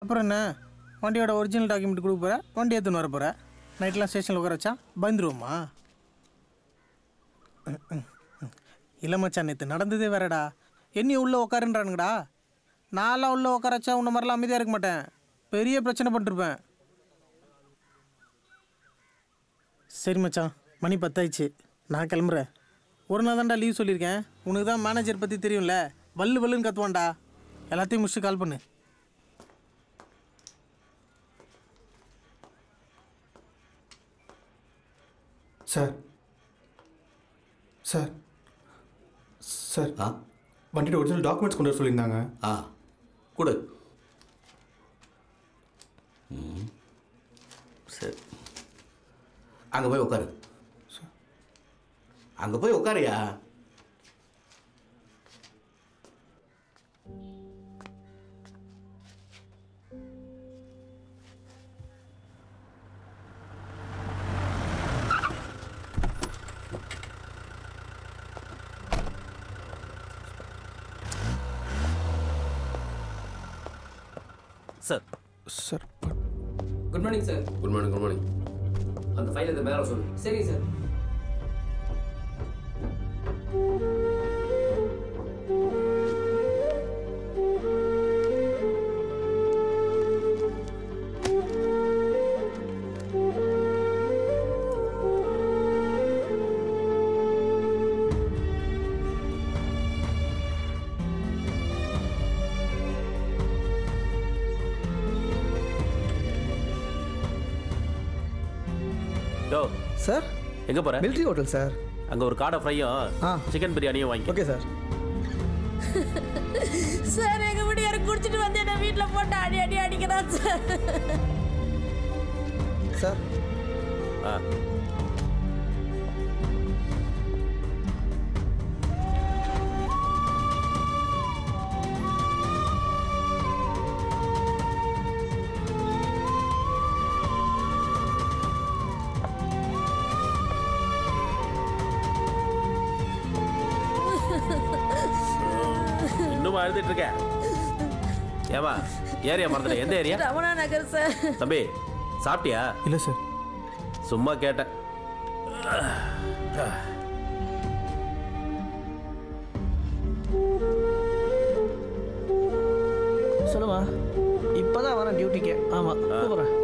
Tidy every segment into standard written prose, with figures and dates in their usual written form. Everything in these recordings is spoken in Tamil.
அப்புறம் என்ன வண்டியோட ஒரிஜினல் டாக்குமெண்ட் கொடுக்க போகிற, வண்டி எடுத்துன்னு வர போகிற, நைட்லாம் ஸ்டேஷனில் உட்கார வச்சா பயந்துருவோமா? இல்லை மச்சான், நேற்று நடந்ததே வேறடா. என்னையும் உள்ளே உட்காருன்றானுங்கடா. நான்லாம் உள்ளே உட்கார வச்சா உன்ன மாதிரிலாம் அமைதியாக இருக்க மாட்டேன், பெரிய பிரச்சனை பண்ணிருப்பேன். சரி மச்சான், மணி 10 ஆயிடுச்சு, நான் கிளம்புறேன். ஒரு நாள் தான்டா லீவ் சொல்லியிருக்கேன். உனக்கு தான் மேனேஜர் பற்றி தெரியும்ல, வல்லு வல்லுன்னு கத்துவான்டா. எல்லாத்தையும் முடிச்சுட்டு கால் பண்ணு. சார் சார் சார் வண்டியோட ஒரிஜினல் டாக்குமெண்ட்ஸ் கொண்டு வர சொல்லியிருந்தாங்க. கொடு. சரி, அங்கே போய் உட்காரு. அங்கே போய் உட்காரியா? Sir sir good morning sir. Good morning. Good morning. அந்த ஃபைல் இந்த மேலே சொல்லு. சரி சார். சார் எங்கே போகிற? Military hotel sir. அங்கே ஒரு காடை ஃப்ரையும் சிக்கன் பிரியாணியும் வாங்கி. Okay sir. சார் எங்கள் வீட்டுக்காரர் குடிச்சிட்டு வந்து என்ன வீட்டில் போட்டு அடி அடிக்கிறான் சார். சார் இன்னும் அழுதுட்டு இருக்க? ஏமா ஏரியா மறந்துட்டேன். எந்த ஏரியா? ரமணா நகர் சார். தம்பி சாப்பிட்டியா? இல்லை சார், சும்மா கேட்டேன். சொல்லுமா, இப்போதான் வரேன் டியூட்டிக்கு. ஆமாம், கூப்பிட்றேன்.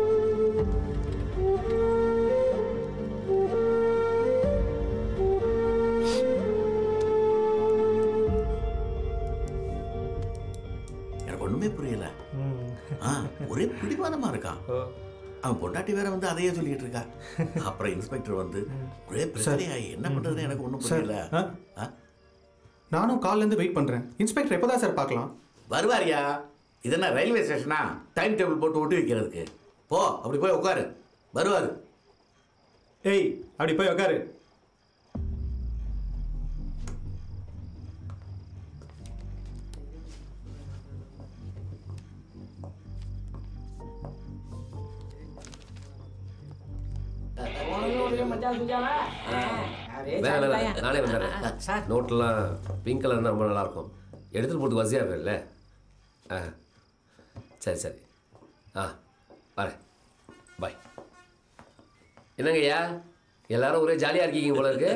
ஒண்ணுமே புரியல. ஒரே பிடிவாதமா இருக்கான். அவன் பொண்டாட்டி வேற வந்து அதையே சொல்லிட்டு இருக்கா. அப்புறம் இன்ஸ்பெக்டர் வந்து ஒரே பிரச்சனையாயி என்ன பண்றதுன்னு எனக்கு ஒன்றும் புரியல. நானும் காலிலேருந்து வெயிட் பண்ணுறேன். இன்ஸ்பெக்டர் எப்போ தான் சார் பார்க்கலாம்? வருவாரியா? இது என்ன ரயில்வே ஸ்டேஷனா டைம் டேபிள் போட்டு ஒட்டி வைக்கிறதுக்கு? போ, அப்படி போய் உட்காரு, வருவாரு. ஏய், அப்படி போய் உட்காரு. நானே வந்துடுறேன். நோட்டெல்லாம் பிங்க் கலர் தான் ரொம்ப நல்லாயிருக்கும். எடுத்துகிட்டு போட்டு வசதியாக இருக்குல்ல? சரி சரி. வரேன். பாய். என்னங்க ஐயா, எல்லாரும் ஒரே ஜாலியாக இருக்கீங்க போல இருக்கு.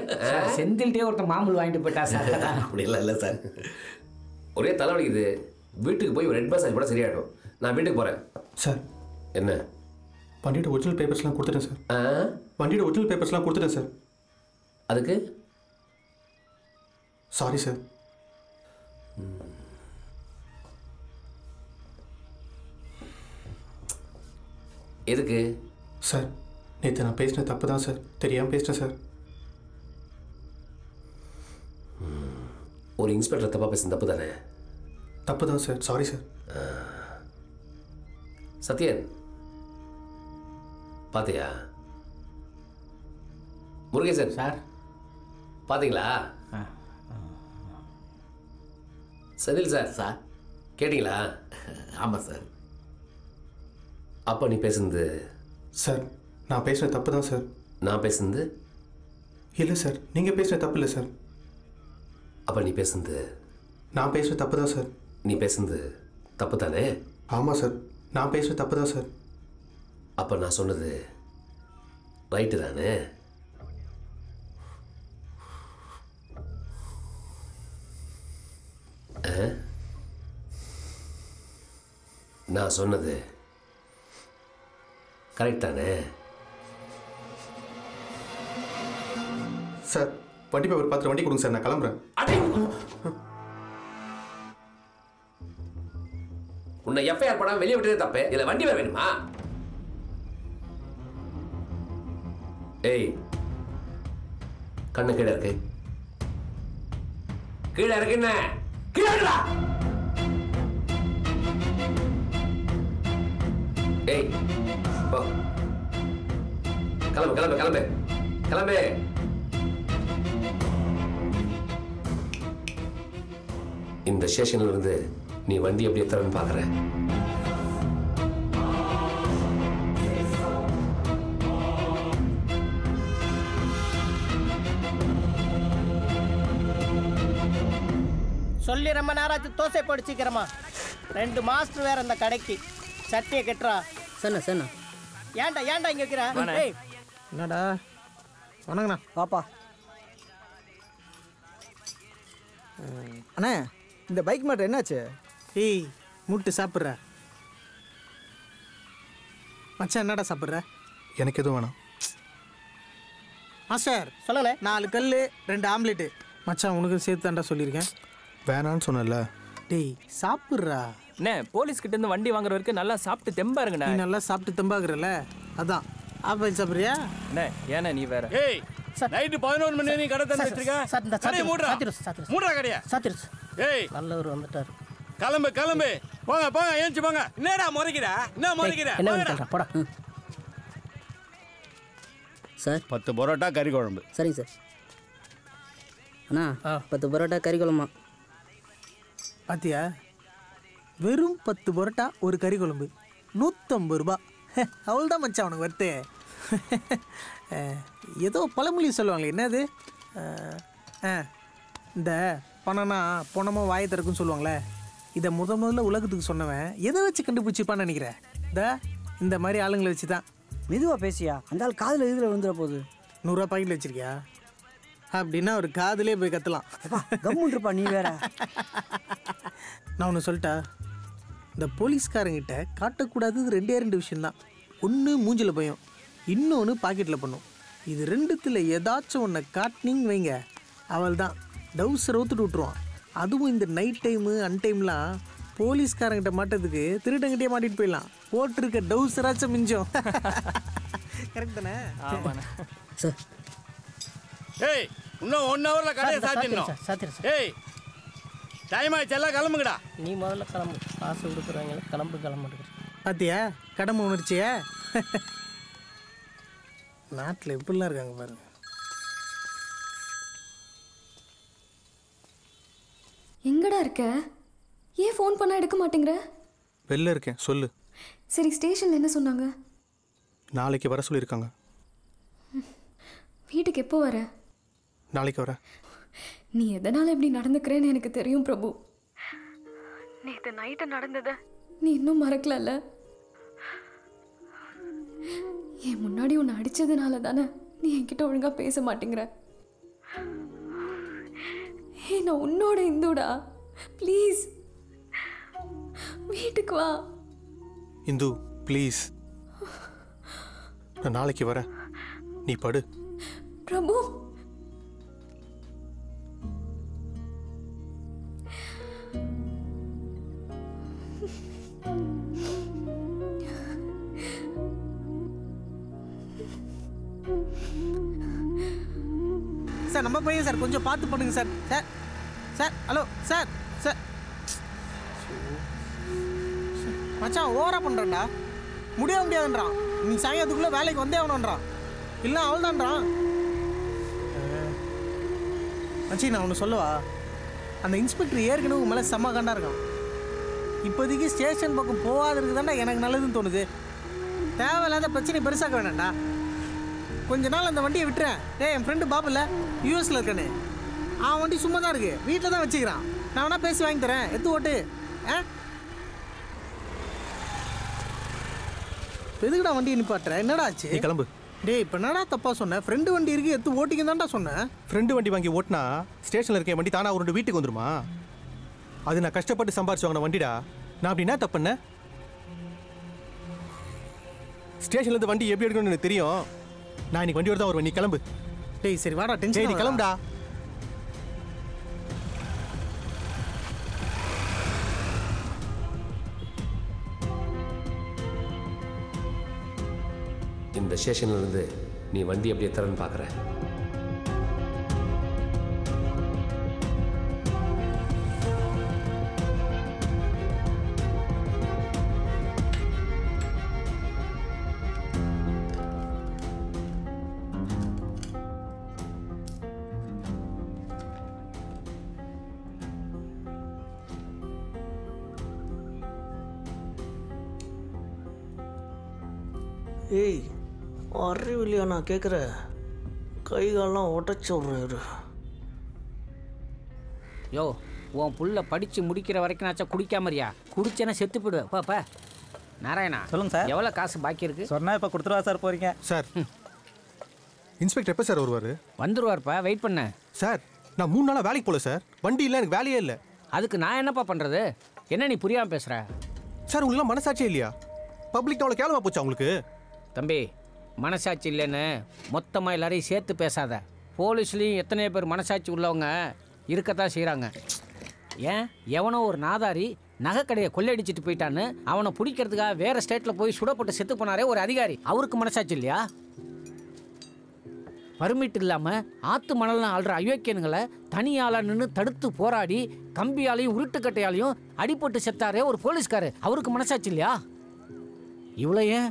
செந்தில்கிட்டே ஒருத்தன் மாமூல் வாங்கிட்டு போயிட்டா சார். அப்படிலாம் இல்லை சார், ஒரே தலைவலிக்குது. வீட்டுக்கு போய் ஒரு ரெட் பஸ் போட சரியாயிடும். நான் வீட்டுக்கு போகிறேன். சார் என்ன? வண்டியோட ஒரிஜினல் பேப்பர்ஸ்லாம் கொடுத்துட்டேன் சார். வண்டியோட ஒரிஜினல் பேப்பர்ஸ்லாம் கொடுத்துட்டேன் சார். அதுக்கு சாரி சார். எதுக்கு சார்? நேற்று நான் பேசின தப்பு தான் சார், தெரியாமல் பேசிட்டேன் சார். ஒரு இன்ஸ்பெக்டர் தப்பாக பேசுன தப்பு தானே? தப்பு தான் சார், சாரி சார். சத்யன் பார்த்தியா? முருகேசன் சார் பார்த்தீங்களா? செந்தில் சார் சார் கேட்டிங்களா? ஆமாம் சார். அப்போ நீ பேசுனது? சார் நான் பேசின தப்பு தான் சார். நான் பேசுனது இல்லை சார், நீங்கள் பேசின தப்பு இல்லை சார். அப்போ நீ பேசுனது? நான் பேசுகிற தப்பு தான் சார். நீ பேசுனது தப்பு தானே? ஆமாம் சார், நான் பேசுகிறது தப்பு தான் சார். அப்போ நான் சொன்னது ரைட்டு தானே? நான் சொன்னது கரெக்ட் தானே? சார் வண்டி பேப்பர் பார்த்துட்டு வண்டி கொடுங்க சார், நான் கிளம்புறேன். உன்னை எஃப்ஐஆர் பண்ணாம வெளியே விட்டதே தப்பு, இதுல வண்டி வேற வேணுமா? ஏய், கண்ணு கீழே இருக்கு, கீழே இருக்கு, என்ன கீழே இருக்குடா. ஏய் போ, கிளம்பு கிளம்பு கிளம்பு கிளம்பு. இந்த ஸ்டேஷன்ல இருந்து நீ வண்டி எப்படி எத்தரன்னு பாக்குற? சொல்லி ரொம்ப நேரம் தோசை படிச்சுக்கிறமா. 2 மாஸ்டர் வேற அந்த கடைக்கு. சட்டியை கட்டுறா. சரிண்ணா சரிண்ணா. ஏன்டா ஏன்டா இங்கே வைக்கிற? என்னடா வணங்கண்ணா. பாப்பா அண்ணா, இந்த பைக் மேட்ரு என்னாச்சு? ஏய், முட்டு சாப்பிட்ற மச்சான். என்னடா சாப்பிட்ற? எனக்கு எதுவும் வேணாம். மாஸ்டர் சொல்லலை. 4 கல் 2 ஆம்லேட்டு. மச்சான் உனக்கு சேர்த்து தாண்டா சொல்லியிருக்கேன். வேணான்னு சொன்னல. டேய் சாப்பிட்றா. அண்ணே, போலீஸ் கிட்ட இருந்து வண்டி வாங்குற வரைக்கும் நல்லா சாப்பிட்டு தெம்பா இருங்கண்ணே. நீ நல்லா சாப்பிட்டு தெம்பாக்குறல, அதான் ஆப்பிள் சாப்பிட்றியா? அண்ணே ஏன்னா நீ வேற. ஏய் நைட்டு 11 மணி நீ கடை தந்து வச்சிருக்க. கடை மூடுறா. மூடுறா கடையா. சாத்திருச்சு. ஏய் நல்லவர் வந்துட்டாரு. கிளம்பு கிளம்பு. போங்க போங்க, ஏஞ்சி போங்க. என்னடா முறைக்கிறா? என்ன முறைக்கிறா? என்ன பண்ணுற போடா. சார் 10 பரோட்டா கறி குழம்பு. சரிங்க சார். அண்ணா 10 பரோட்டா கறி குழம்பா. பாத்தியா, வெறும் 10 பரோட்டா ஒரு கறி குழம்பு 150 ரூபா. அவ்வளோதான் மச்சான் உனக்கு வருத்து. ஏதோ பழமொழி சொல்லுவாங்களே, என்னது? இந்த பணம்னா பணமோ வாயை திறக்குன்னு சொல்லுவாங்களே, இதை முதல்ல உலகத்துக்கு சொன்னவன் எதை வச்சு கண்டுபிடிச்சிப்பான்னு நினைக்கிறேன்? இந்த மாதிரி ஆளுங்களை வச்சு தான். மெதுவாக பேசியா, அந்த ஆள் காதில் இதில் வந்துட போகுது. 100 ரூபா பாக்கெட்டில் வச்சிருக்கியா? அப்படின்னா ஒரு காதுலே போய் கத்தலாம். கம்முன்ருப்பா நீ வேற. நான் ஒன்று சொல்லிட்டா, இந்த போலீஸ்காரங்கிட்ட காட்டக்கூடாதது 2 விஷயந்தான். ஒன்று மூஞ்சில் பயம், இன்னொன்று பாக்கெட்டில் பண்ணும். இது 2த்தில் ஏதாச்சும் ஒன்றை காட்டினீங்க வைங்க, அவள் தான் டவுசரை ஊற்றுட்டு விட்ருவான். அதுவும் இந்த நைட் டைமு அன்டைம்லாம் போலீஸ்காரங்கிட்ட மாட்டதுக்கு திருடங்கிட்டே மாட்டிட்டு போயிடலாம். போட்டிருக்க டவுசராச்சும் மிஞ்சம். கரெக்ட் தானே? ஆமாண்ணே. சார் ஏய் இன்னும் 1 ஹவர்ல கடையை சாத்திடணும். ஏய் டைம் ஆயிடுச்சு, எல்லாம் கிளம்புங்கடா. நீ முதல்ல கிளம்பு, காசு கொடுக்குறாங்க. கிளம்பு. பார்த்தியா கடமை உணர்ச்சிய? நாட்டில் எப்படிலாம் இருக்காங்க பாருங்க. எங்கடா இருக்க? ஏன் ஃபோன் பண்ணா எடுக்க மாட்டேங்கிற? வெளில இருக்கேன், சொல்லு. சரி, ஸ்டேஷன்ல என்ன சொன்னாங்க? நாளைக்கு வர சொல்லியிருக்காங்க. வீட்டுக்கு எப்போ வர? நாளைக்கு வரேன். நீ எதனால இப்படி நடந்துக்கிறேன்னு எனக்கு தெரியும் பிரபு. நேற்று நைட்டு நடந்தத நீ இன்னும் மறக்கலல்ல? என் முன்னாடி உன்னை அடிச்சதுனால தானே நீ என்கிட்ட ஒழுங்கா பேச மாட்டேங்கிற. ஏய், நான் உன்னோட இந்துடா. ப்ளீஸ் வீட்டுக்கு வா. இந்து ப்ளீஸ், நான் நாளைக்கு வரேன், நீ படு. பிரபு சார், நம்ம பையன் சார், கொஞ்சம் பார்த்து பண்ணுங்க சார். Sir hello sir. மச்சான் ஓவரா பண்ணுறான்டா. முடியாதுன்றான். நீ சாயங்காலத்துக்குள்ளே வேலைக்கு வந்தே ஆகணுன்றான். இல்லை அவள்தான்றான். மச்சி நான் ஒன்று சொல்லவா? அந்த இன்ஸ்பெக்டர் ஏற்கனவே உங்க மேலே செம்ம கண்டா இருக்கான். இப்போதைக்கு ஸ்டேஷன் பக்கம் போகாததுக்கு தான்டா எனக்கு நல்லதுன்னு தோணுது. தேவையில்லாத பிரச்சனை பெருசாக்க வேணாம்டா. கொஞ்ச நாள் அந்த வண்டியை விட்டுறேன். என் ஃப்ரெண்டு பாபுல யூஎஸில் இருக்கானே, அவன் வண்டி சும்மா தான் இருக்குது, வீட்டில் தான் வச்சுக்கிறான். நான் வேணா பேசி வாங்கி தரேன், எடுத்து ஓட்டு. எதுக்குடா வண்டியை நிப்பாட்டுற? என்னடா ஆச்சு? நீ கிளம்பு. டேய் இப்போ என்னடா தப்பா சொன்னேன்? ஃப்ரெண்டு வண்டி இருக்கு, எடுத்து ஓட்டிங்க தான்டா சொன்னேன். ஃப்ரெண்டு வண்டி வாங்கி ஓட்டினா ஸ்டேஷனில் இருக்க வண்டி தானா ஒரு வீட்டுக்கு வந்துருமா? அது நான் கஷ்டப்பட்டு சம்பாரிச்சு வாங்கின வண்டிடா. நான் அப்படி என்ன தப்பு பண்ணேன்? ஸ்டேஷன்லேருந்து வண்டி எப்படி எடுக்கணும்னு எனக்கு தெரியும். நான் இன்னைக்கு வண்டியோட தான் வருவேன். நீ கிளம்பு. டேய் சரி வாடா, டென்ஷன் நீ கிளம்புடா. இந்த ஸ்டேஷன்ல இருந்து நீ வண்டி அப்படியே தரன்னு பார்க்குறேன். ஏய் அறிவில்லையா நான் கேட்குற? கை காலெலாம் உடச்சி விட்றாரு. யோ உன் புள்ள படித்து முடிக்கிற வரைக்கும் நாச்சா குடிக்காமறியா? குடிச்சேன்னா செத்து போயிடுவேன். பாப்பா நாராயணா சொல்லுங்கள் சார். எவ்வளோ காசு பாக்கி இருக்கு? சொன்னால் இப்போ கொடுத்துருவா சார் போகிறீங்க. சார் இன்ஸ்பெக்டர் எப்போ சார் வருவார்? வந்துருவார்ப்பா, வெயிட் பண்ண. சார் நான் 3 நாளாக வேலைக்கு போகல சார். வண்டி இல்லை, எனக்கு வேலையே இல்லை. அதுக்கு நான் என்னப்பா பண்ணுறது? என்ன நீ புரியாமல் பேசுகிற? சார் உங்களுக்குலாம் மனசாட்சியே இல்லையா? பப்ளிக் அவ்வளோ கேவலமாக போச்சா உங்களுக்கு? தம்பி மனசாட்சி இல்லைன்னு மொத்தமாக எல்லாரையும் சேர்த்து பேசாத. போலீஸ்லேயும் எத்தனையோ பேர் மனசாட்சி உள்ளவங்க இருக்கத்தான் செய்கிறாங்க. ஏன் எவனோ ஒரு நாதாரி நகைக்கடையை கொள்ளையடிச்சிட்டு போயிட்டான்னு அவனை பிடிக்கிறதுக்காக வேறு ஸ்டேட்டில் போய் சுடப்பட்டு செத்து போனாரே ஒரு அதிகாரி, அவருக்கு மனசாட்சி இல்லையா? பர்மிட் இல்லாமல் ஆற்று மணலில் ஆள்ற அயோக்கியனுங்களை தனியால் நின்று தடுத்து போராடி கம்பியாலையும் உருட்டுக்கட்டையாலையும் அடிபட்டு செத்தாரே ஒரு போலீஸ்காரு, அவருக்கு மனசாட்சி இல்லையா? இவ்வளோ ஏன்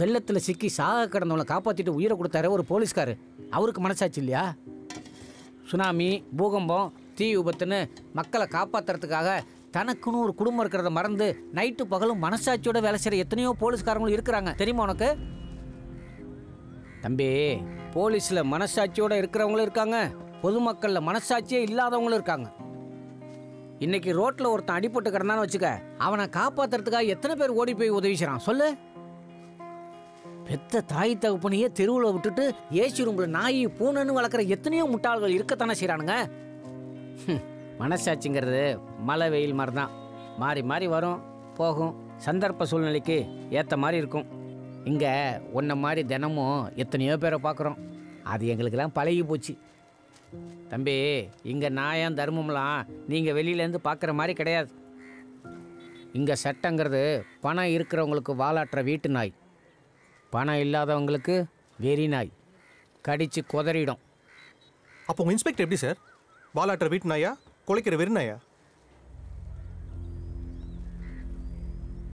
வெள்ளத்தில் சிக்கி சாக கிடந்தவங்களை காப்பாற்றிட்டு உயிரை கொடுத்தாரு ஒரு போலீஸ்காரு, அவருக்கு மனசாட்சி இல்லையா? சுனாமி, பூகம்பம், தீ விபத்துன்னு மக்களை காப்பாற்றுறதுக்காக தனக்குன்னு ஒரு குடும்பம் இருக்கிறத மறந்து நைட்டு பகலும் மனசாட்சியோட வேலை செய்கிற எத்தனையோ போலீஸ்காரங்களும் இருக்கிறாங்க, தெரியுமா உனக்கு? தம்பி போலீஸில் மனசாட்சியோடு இருக்கிறவங்களும் இருக்காங்க, பொதுமக்களில் மனசாட்சியே இல்லாதவங்களும் இருக்காங்க. இன்னைக்கு ரோட்டில் ஒருத்தன் அடிபட்டு கிடந்தான்னு வச்சுக்க, அவனை காப்பாற்றுறதுக்காக எத்தனை பேர் ஓடி போய் உதவி செய்கிறான் சொல்லு? பெத்த தாய் தகப்பனையே தெருவில் விட்டுட்டு ஏசி ரூமில் நாய் பூனைன்னு வளர்க்குற எத்தனையோ முட்டாள்கள் இருக்கத்தானே செய்கிறானுங்க. மனசாட்சிங்கிறது மழை வெயில் மாதிரி தான், மாறி மாறி வரும் போகும், சந்தர்ப்ப சூழ்நிலைக்கு ஏற்ற மாதிரி இருக்கும். இங்கே உன்ன மாதிரி தினமும் எத்தனையோ பேரை பார்க்குறோம், அது எங்களுக்கெல்லாம் பழகி போச்சு. தம்பி இங்கே நியாயம் தர்மம்லாம் நீங்கள் வெளியிலேருந்து பார்க்குற மாதிரி கிடையாது. இங்கே சட்டங்கிறது பணம் இருக்கிறவங்களுக்கு வாலாட்டுற வீட்டு நாய், பணம் இல்லாதவங்களுக்கு வெறி நாய், கடிச்சு குதறிடும். அப்போ உங்கள் இன்ஸ்பெக்டர் எப்படி சார்? வாலாட்டுற வீட்டு நாயா, கொலைக்கிற வெறி நாயா?